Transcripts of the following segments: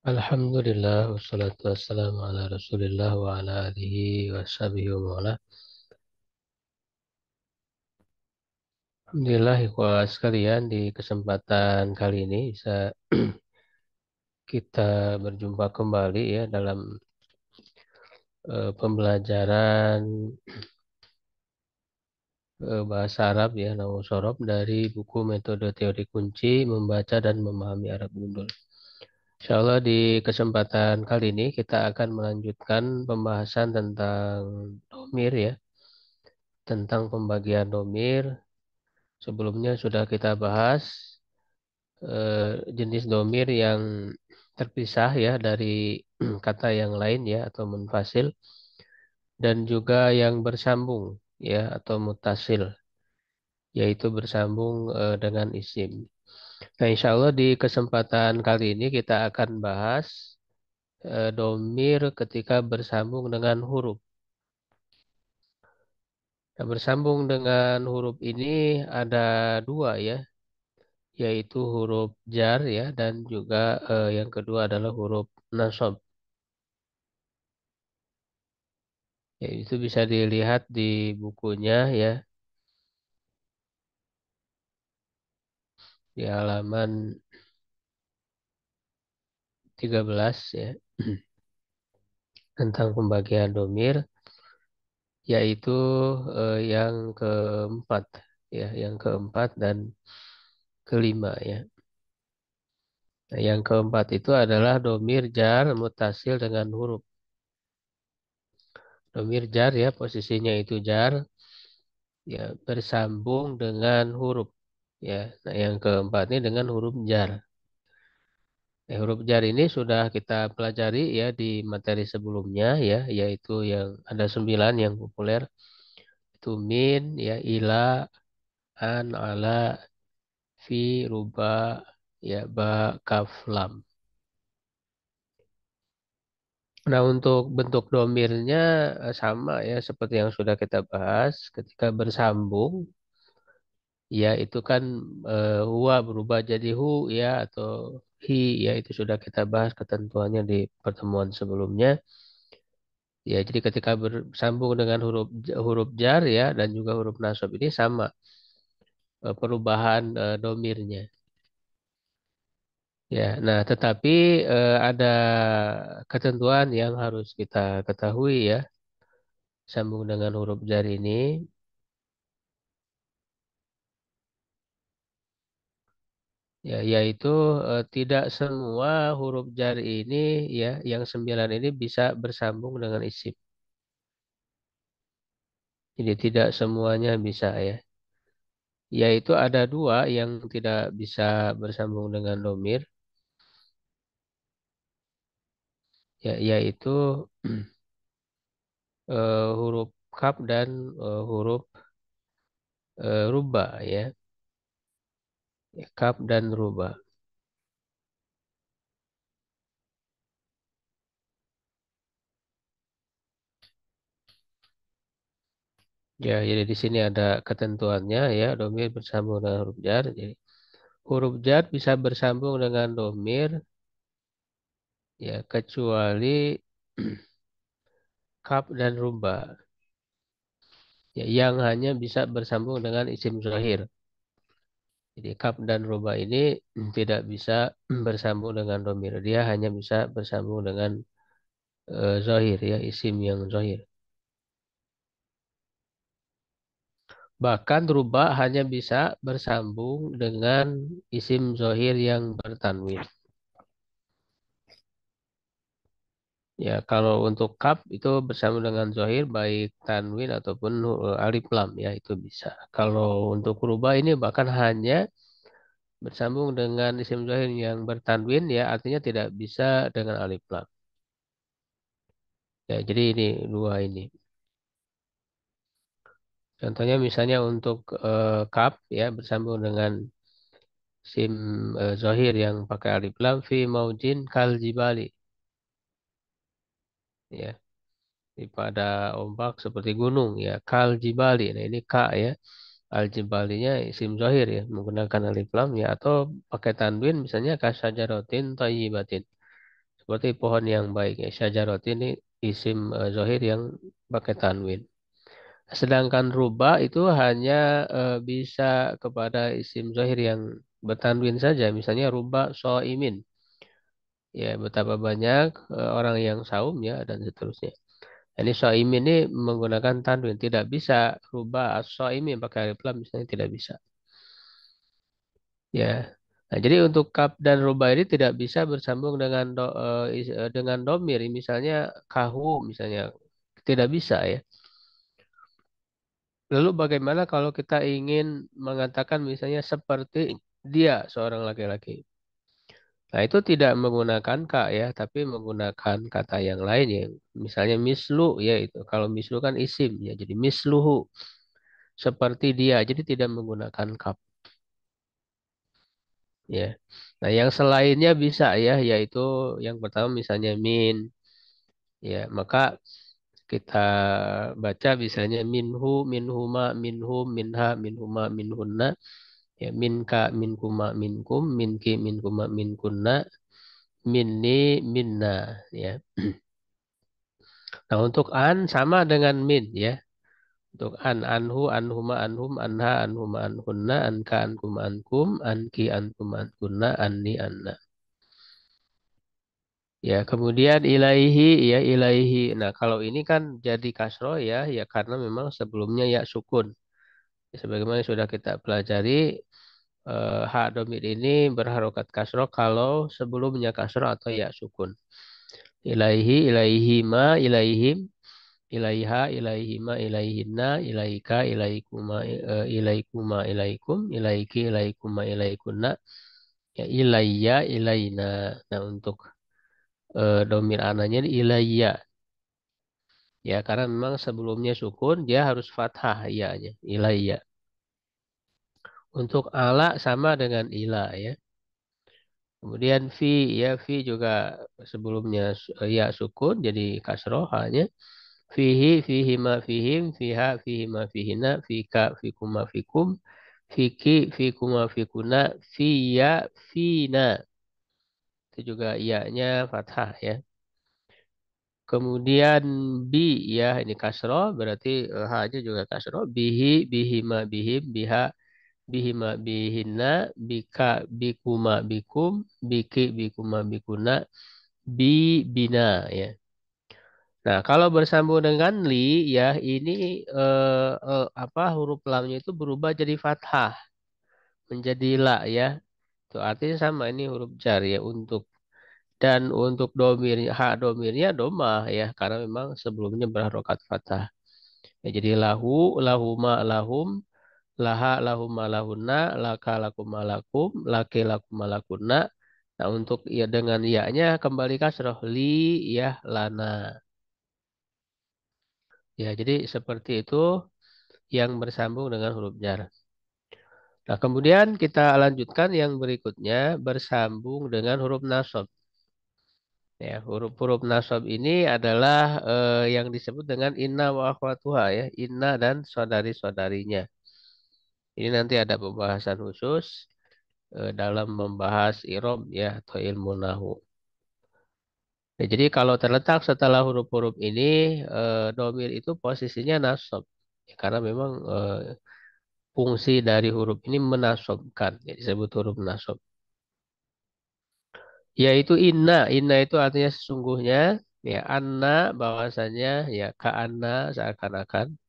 Alhamdulillah, wassalatu wassalamu ala rasulillah wa ala alihi wa sahbihi wa mawala. Alhamdulillah, ikhwah sekalian, di kesempatan kali ini bisa kita berjumpa kembali ya dalam pembelajaran bahasa Arab ya, Nahwu Shorof dari buku Metode Teori Kunci Membaca dan Memahami Arab Gundul. Insyaallah di kesempatan kali ini kita akan melanjutkan pembahasan tentang domir ya, tentang pembagian domir. Sebelumnya sudah kita bahas jenis domir yang terpisah ya dari kata yang lain ya atau munfasil, dan juga yang bersambung ya atau mutasil, yaitu bersambung dengan isim. Nah, insya Allah di kesempatan kali ini kita akan bahas domir ketika bersambung dengan huruf. Nah, bersambung dengan huruf ini ada dua ya, yaitu huruf jar ya dan juga yang kedua adalah huruf nasab. Ya, itu bisa dilihat di bukunya ya, di halaman 13 ya, tentang pembagian domir, yaitu yang keempat ya, yang keempat dan kelima ya. Nah, yang keempat itu adalah domir jar mutasil dengan huruf. Domir jar ya, posisinya itu jar ya, bersambung dengan huruf ya. Nah, yang keempat ini dengan huruf jar. Huruf jar ini sudah kita pelajari ya di materi sebelumnya ya, yaitu yang ada 9 yang populer. Itu min, ya ila, an, ala, fi, ruba, ya ba, kaf, lam. Nah, untuk bentuk domirnya sama ya seperti yang sudah kita bahas ketika bersambung. Ya, itu kan huwa berubah jadi hu ya atau hi ya, itu sudah kita bahas ketentuannya di pertemuan sebelumnya. Ya, jadi ketika bersambung dengan huruf huruf jar ya dan juga huruf nasab ini sama perubahan domirnya. Ya, nah tetapi ada ketentuan yang harus kita ketahui ya, sambung dengan huruf jar ini, ya, yaitu tidak semua huruf jar ini ya, yang 9 ini bisa bersambung dengan isim. Jadi tidak semuanya bisa ya. Yaitu ada dua yang tidak bisa bersambung dengan domir, ya, yaitu huruf kaf dan huruf ruba ya. Kaf dan ruba. Ya, jadi di sini ada ketentuannya ya, domir bersambung dengan huruf jar. Jadi huruf jar bisa bersambung dengan domir ya kecuali kaf dan ruba ya, yang hanya bisa bersambung dengan isim zahir. Jadi kaf dan ruba ini tidak bisa bersambung dengan domir. Dia hanya bisa bersambung dengan zahir ya, isim yang zahir. Bahkan rubah hanya bisa bersambung dengan isim zohir yang bertanwin. Ya, kalau untuk kaf itu bersambung dengan zohir baik tanwin ataupun alif lam ya, itu bisa. Kalau untuk rubah ini bahkan hanya bersambung dengan isim zohir yang bertanwin ya, artinya tidak bisa dengan alif lam. Ya, jadi ini dua ini. Contohnya misalnya untuk kaf ya bersambung dengan sim zohir yang pakai alif lam, fi maujin kal jibali ya, pada ombak seperti gunung ya, kal jibali. Nah, ini ka ya, al jibalinya isim zohir ya menggunakan alif lam ya, atau pakai tanwin misalnya kasajaratin thayyibatin, Seperti pohon yang baik ya. Syajarot ini isim zohir yang pakai tanwin. Sedangkan ruba itu hanya bisa kepada isim zohir yang bertanwin saja. Misalnya ruba so'imin. Ya, betapa banyak orang yang saum ya dan seterusnya. Ini so'imin ini menggunakan tanwin. Tidak bisa ruba so'imin pakai alif lam misalnya tidak bisa. Ya. Nah, jadi untuk kaf dan ruba ini tidak bisa bersambung dengan dengan domir. Misalnya kahu misalnya tidak bisa ya. Lalu bagaimana kalau kita ingin mengatakan misalnya seperti dia seorang laki-laki. Nah, itu tidak menggunakan kak ya, tapi menggunakan kata yang lain ya. Misalnya mislu ya itu. Kalau mislu kan isim ya, jadi misluhu seperti dia. Jadi tidak menggunakan kap ya. Nah, yang selainnya bisa ya, yaitu yang pertama misalnya min ya, maka kita baca misalnya minhu, minhuma, minhum, minha, minhuma, minhunna. Ya, minka, minkuma, minkum, minki, minkuma, minkunna, minni, minna. Ya. Nah, untuk an sama dengan min ya. Untuk an, anhu, anhuma, anhum, anha, anhuma, anhunna, anka, ankum, ankum, anki, ankum, ankunna, anni, anna. Ya, kemudian ilaihi, ya ilaihi. Nah, kalau ini kan jadi kasro ya, ya karena memang sebelumnya ya sukun. Ya, sebagaimana sudah kita pelajari, hak domir ini berharokat kasro kalau sebelumnya kasro atau ya sukun. Ilaihi, ilaihima, ilaihim, ilaiha, ilaihima, ilaihinna, ilaika, ilaikuma, ilaikuma, ilaikum, ilaiki, ilaikuma, ilaikunna, ya ilayya, ilaina. Nah, untuk domir ananya ini ilayya. Ya, karena memang sebelumnya sukun, dia harus fathah ya-nya, ilayya. Untuk ala sama dengan ila ya. Kemudian fi ya fi juga sebelumnya ya sukun jadi kasroh hanya fihi fihi ma fihim fiha fihi ma fihina fika fikuma fikum fiki fikuma fikuna fiya fina itu juga iya-nya fathah ya. Kemudian bi ya ini kasroh berarti ha-nya juga kasroh bihi bihima bihim biha bihima bihinna bika bikuma bikum biki bikuma bikuna bi bina ya. Nah, kalau bersambung dengan li ya ini apa huruf lamnya itu berubah jadi fathah menjadi la ya. Itu artinya sama ini huruf jar ya untuk dan untuk domirnya hak domirnya domah ya karena memang sebelumnya berharokat fathah. Ya, jadi lahu lahuma lahum laha lahuma lahunna laka lakuma lakum laki lakuma lakunna. Nah, untuk ya dengan ya-nya kembali kasroh li ya lana. Ya, jadi seperti itu yang bersambung dengan huruf jar. Nah, kemudian kita lanjutkan yang berikutnya bersambung dengan huruf nasab. Ya, huruf-huruf nasab ini adalah yang disebut dengan inna wa akhwatuha ya, inna dan saudari-saudarinya. Ini nanti ada pembahasan khusus dalam membahas irob ya atau ilmu nahu. Ya, jadi kalau terletak setelah huruf-huruf ini, domir itu posisinya nasab. Ya, karena memang fungsi dari huruf ini menasobkan, ya, disebut huruf nasab. Yaitu inna, inna itu artinya sesungguhnya, ya anna bahwasanya ya ka anna seakan-akan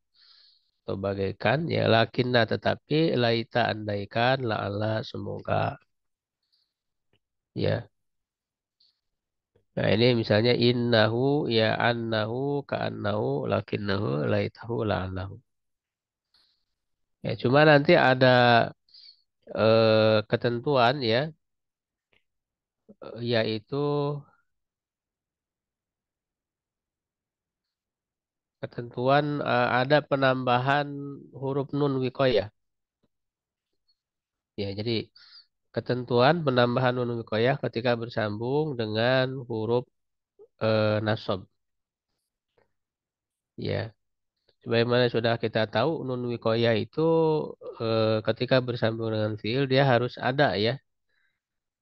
atau bagaikan, ya lakinna tetapi laita andaikan la Allah semoga, ya. Nah ini misalnya innahu ya annahu ka annahu lakinnahu laitahu la Allah. Ya cuma nanti ada ketentuan ya, yaitu ketentuan ada penambahan huruf nun wikoyah. Ya, jadi ketentuan penambahan nun wikoyah ketika bersambung dengan huruf nasab. Ya, sebagaimana sudah kita tahu nun wikoyah itu ketika bersambung dengan fiil dia harus ada ya,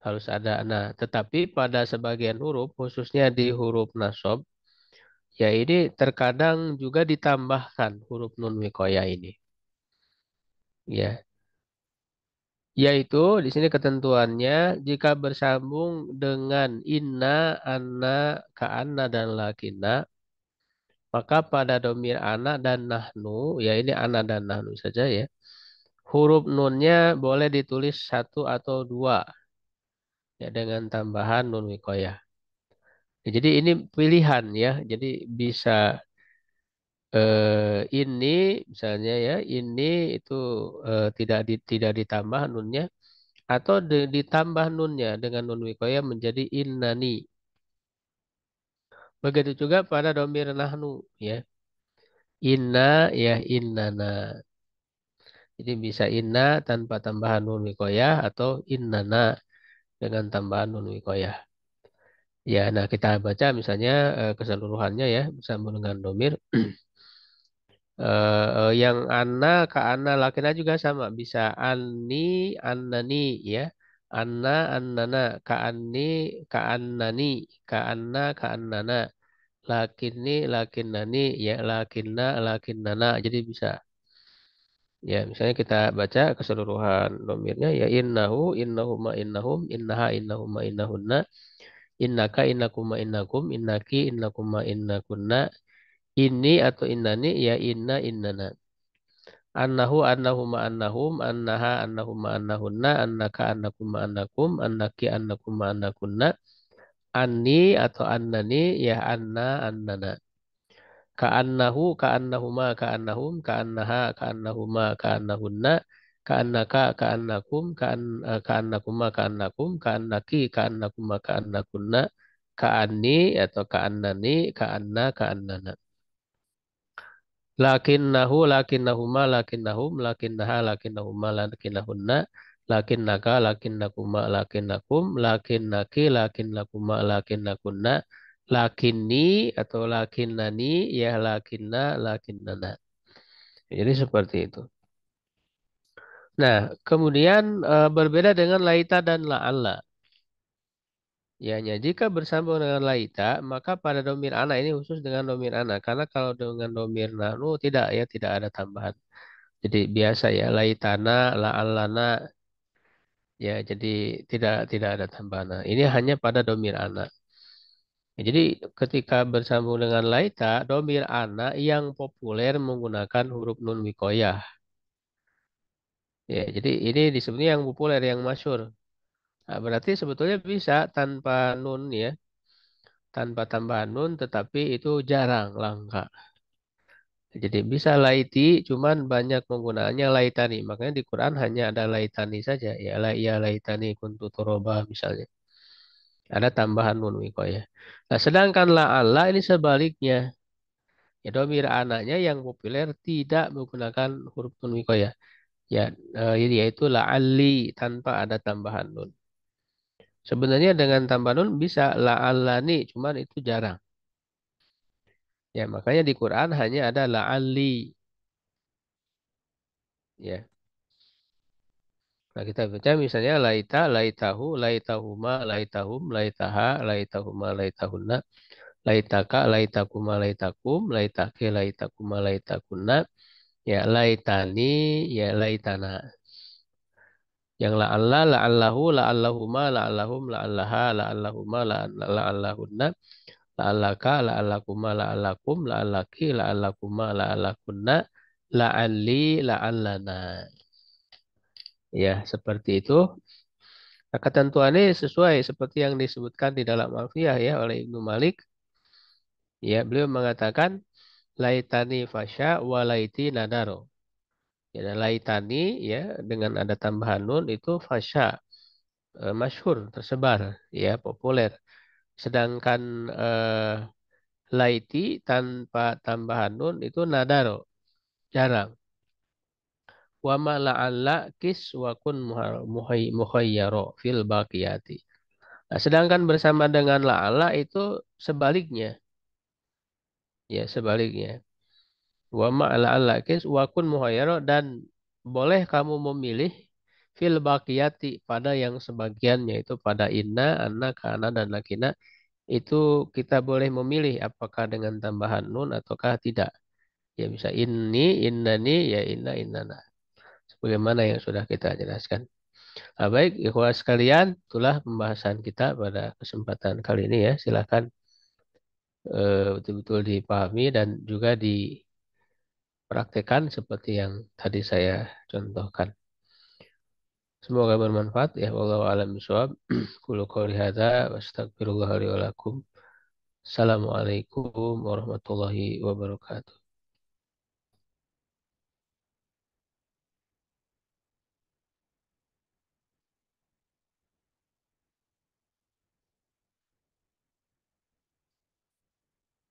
harus ada. Nah, tetapi pada sebagian huruf, khususnya di huruf nasab, ya ini terkadang juga ditambahkan huruf nun wikoya ini. Ya, yaitu di sini ketentuannya jika bersambung dengan inna, anna, ka'anna, dan lakina, maka pada domir anak dan nahnu, ya ini anak dan nahnu saja ya, huruf nunnya boleh ditulis satu atau dua ya dengan tambahan nun wikoyah. Ya, jadi ini pilihan ya, jadi bisa ini misalnya ya, ini itu tidak ditambah nunnya atau ditambah nunnya dengan nun wikoyah menjadi innani. Begitu juga pada domir nahnu ya. Inna ya innana. Jadi bisa inna tanpa tambahan nun wikoyah atau innana dengan tambahan nun wikoyah. Ya, nah kita baca misalnya keseluruhannya ya bersama dengan domir. Yang ana ke ana lakina juga sama bisa ani annani ya. Anna annana ka anni ka annani ka anna ka annana lakinni lakinnani ya lakinna lakinnana jadi bisa. Ya, misalnya kita baca keseluruhan domirnya ya innahu, innahuma, innahum, innaha, innahuma, innahunna, innaka, innakuma, innakum, innaki, innakuma, innakunna, ini atau innani ya inna, innana. Annahu, annahuma, annahum, annaha, annahuma, annahunna, annaka, annakuma, annakum, annaki, annakuma, annakunna, anni atau annani ya anna, annana. Ka'annahu, ka'annahuma, ka'annahum, ka'annaha, ka'annahuma, ka'annahunna, ka'annaka, ka'annakum, ka'annakuma, ka'annakum, ka'annaki, ka'annakuma, ka'annakunna, ka'anni atau ka'annani, ka'anna, ka'annana. Lakinnahu, lakinnahuma, lakinnahum, lakinnaha, lakinnahuma, lakinnahunna, lakinnaka, lakinnakuma, lakinnakum, lakinnaki, lakinnakuma, lakinnakunna, lakinni atau lakinnani, ya lakinna, lakinnana. Jadi seperti itu. Nah, kemudian berbeda dengan laita dan la'alla. Jika bersambung dengan laita, maka pada domir ana ini khusus dengan domir ana. Karena kalau dengan domir nahnu tidak ya, tidak ada tambahan. Jadi biasa ya, laitana, la'allana, ya jadi tidak ada tambahan. Nah, ini hanya pada domir ana. Ya, jadi ketika bersambung dengan laita, domir ana yang populer menggunakan huruf nun wikoyah. Ya, jadi ini disebutnya yang populer, yang masyhur. Nah, berarti sebetulnya bisa tanpa nun ya, tanpa tambahan nun, tetapi itu jarang, langka. Jadi bisa laiti, cuman banyak penggunaannya laitani. Makanya di Quran hanya ada laitani saja. Ya laitani kuntu toroba misalnya. Ada tambahan nun wikoyah. Nah, sedangkan la'alla ini sebaliknya. Ya, domir anaknya yang populer tidak menggunakan huruf nun wikoyah. Ya, ini yaitu la'alli tanpa ada tambahan nun. Sebenarnya dengan tambah nun bisa la'allani, cuman itu jarang. Ya, makanya di Quran hanya ada la'alli. Ya. Nah, kita baca misalnya laita, laitahu, laitahuma, laitahum, laitaha, laitahuma, laitahunna, laitaka, laitakuma, laitakum, laitake, laitakuma, laitakunna, ya laitani, ya laitana. Yang la'alla, la'allahu, la'allahuma, la'allahum, la'allaha, la'allahuma, la'allahunna, la'allaka, la'allakuma, la'allakum, la'allaki, la'allakuma, la'allakunna, la'alli, la'allana. Ya, seperti itu. Nah, ketentuannya sesuai seperti yang disebutkan di dalam Alfiyah ya oleh Ibnu Malik. Ya, beliau mengatakan laitani fasya walaiti nadaro. Ya, dan laitani ya dengan ada tambahan nun itu fasya, masyhur, tersebar, ya populer. Sedangkan laiti tanpa tambahan nun itu nadaro, jarang. Wa ma la'alla kis wa kun muhayyaro fil baqiyati. Nah, sedangkan bersama dengan la'alla itu sebaliknya. Ya, sebaliknya. Wa ma la'alla kis wa kun muhayyaro dan boleh kamu memilih Fil baqiyati pada yang sebagiannya itu pada inna, anna, kana dan lakina itu kita boleh memilih apakah dengan tambahan nun ataukah tidak. Ya bisa inni, innani, ya inna, innana. Sebagaimana yang sudah kita jelaskan. Nah, baik, ikhwah sekalian, itulah pembahasan kita pada kesempatan kali ini ya. Silakan betul-betul dipahami dan juga dipraktekkan seperti yang tadi saya contohkan. Semoga bermanfaat ya. Wallahu a'lam bishawab. Qulu qouli hadza wa astaghfirullah li wa lakum. Assalamualaikum warahmatullahi wabarakatuh.